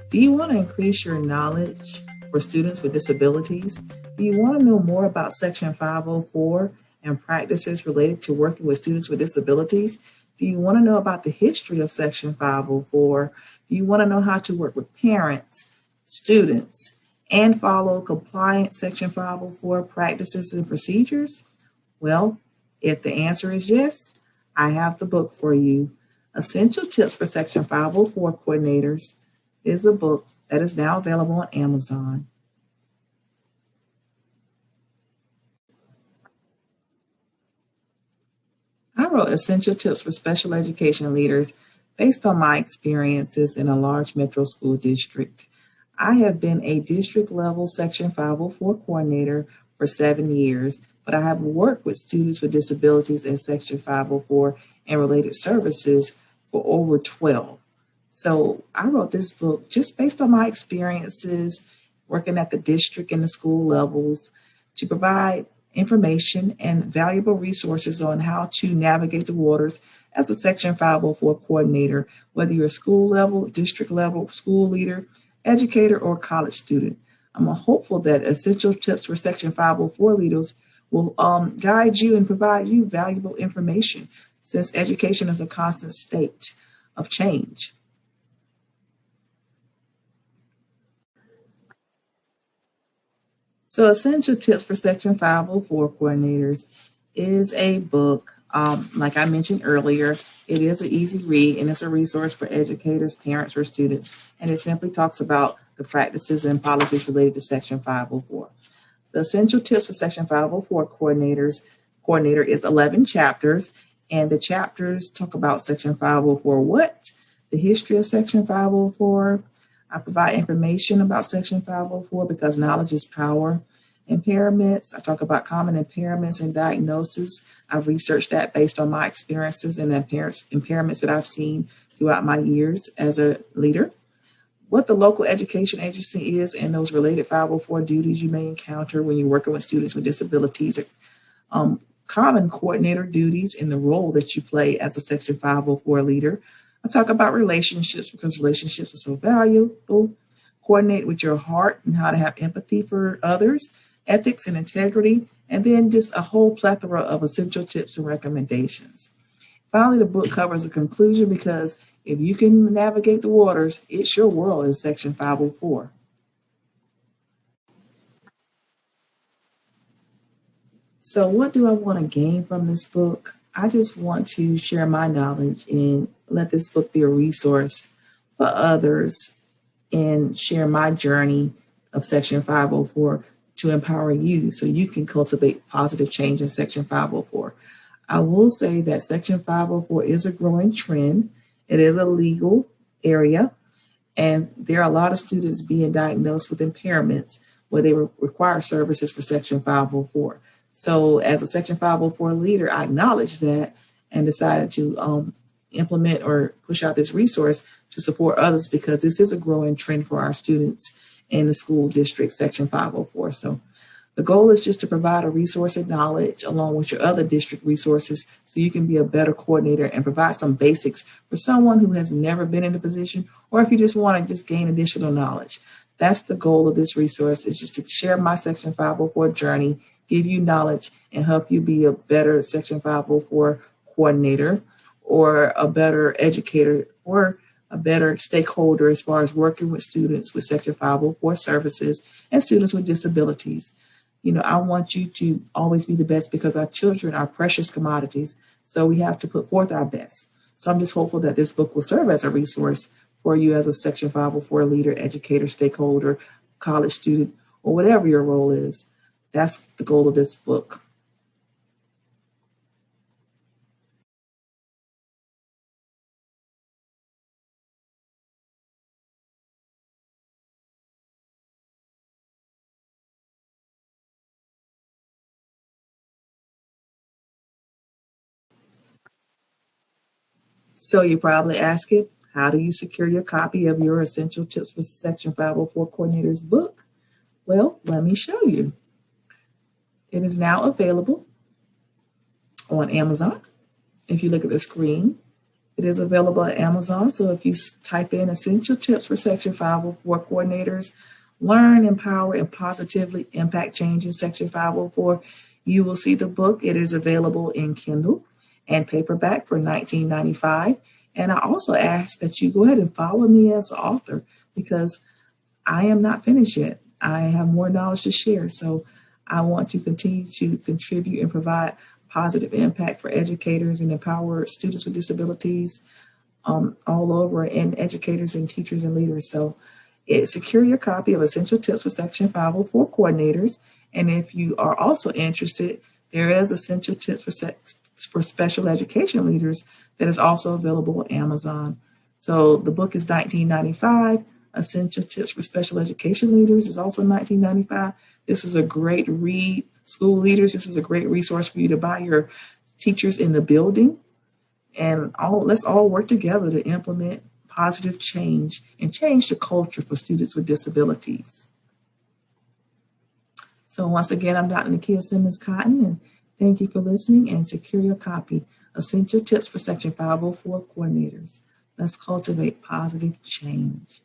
Do you want to increase your knowledge for students with disabilities? Do you want to know more about Section 504 and practices related to working with students with disabilities? Do you want to know about the history of Section 504? Do you want to know how to work with parents, students, and follow compliant Section 504 practices and procedures? Well, if the answer is yes, I have the book for you. Essential Tips for Section 504 Coordinators is a book that is now available on Amazon. I wrote Essential Tips for Special Education Leaders based on my experiences in a large metro school district. I have been a district level Section 504 coordinator for 7 years, but I have worked with students with disabilities in Section 504 and related services for over 12. So I wrote this book just based on my experiences working at the district and the school levels to provide information and valuable resources on how to navigate the waters as a Section 504 coordinator, whether you're a school level, district level, school leader, educator, or college student. I'm hopeful that Essential Tips for Section 504 leaders will guide you and provide you valuable information, since education is a constant state of change. So Essential Tips for Section 504 Coordinators is a book. Like I mentioned earlier, it is an easy read and it's a resource for educators, parents, or students. And it simply talks about the practices and policies related to Section 504. The Essential Tips for Section 504 Coordinator is 11 chapters, and the chapters talk about Section 504 what, the history of Section 504. I provide information about Section 504 because knowledge is power. Impairments, I talk about common impairments and diagnosis. I've researched that based on my experiences and the impairments that I've seen throughout my years as a leader. What the local education agency is and those related 504 duties you may encounter when you're working with students with disabilities, common coordinator duties and the role that you play as a Section 504 leader. I talk about relationships because relationships are so valuable. Coordinate with your heart and how to have empathy for others, ethics and integrity, and then just a whole plethora of essential tips and recommendations. Finally, the book covers a conclusion because if you can navigate the waters, it's your world in Section 504. So what do I want to gain from this book? I just want to share my knowledge and let this book be a resource for others and share my journey of Section 504 to empower you so you can cultivate positive change in Section 504. I will say that Section 504 is a growing trend. It is a legal area, and there are a lot of students being diagnosed with impairments where they require services for Section 504. So as a Section 504 leader, I acknowledge that and decided to implement or push out this resource to support others because this is a growing trend for our students in the school district Section 504. So the goal is just to provide a resource of knowledge along with your other district resources so you can be a better coordinator and provide some basics for someone who has never been in a position, or if you just want to just gain additional knowledge. That's the goal of this resource, is just to share my Section 504 journey, give you knowledge, and help you be a better Section 504 coordinator or a better educator or a better stakeholder as far as working with students with Section 504 services and students with disabilities. You know, I want you to always be the best because our children are precious commodities. So we have to put forth our best. So I'm just hopeful that this book will serve as a resource for you as a Section 504 leader, educator, stakeholder, college student, or whatever your role is. That's the goal of this book. So you're probably asking, how do you secure your copy of your Essential Tips for Section 504 Coordinators book? Well, let me show you. It is now available on Amazon. If you look at the screen, It is available at Amazon. So if you type in Essential Tips for Section 504 Coordinators, Learn, Empower, and Positively Impact Change in Section 504, you will see the book. It is available in Kindle and paperback for $19.95. And I also ask that you go ahead and follow me as an author, because I am not finished yet. I have more knowledge to share. So I want to continue to contribute and provide positive impact for educators and empower students with disabilities all over, and educators and teachers and leaders. So secure your copy of Essential Tips for Section 504 Coordinators. And if you are also interested, there is Essential Tips for Special Education Leaders that is also available on Amazon. So the book is $19.95. Essential Tips for Special Education Leaders is also $19.95. This is a great read. School leaders, this is a great resource for you to buy your teachers in the building. And let's all work together to implement positive change and change the culture for students with disabilities. So once again, I'm Dr. Nakia Simmons Cotton, and thank you for listening, and secure your copy. Essential Tips for Section 504 Coordinators. Let's cultivate positive change.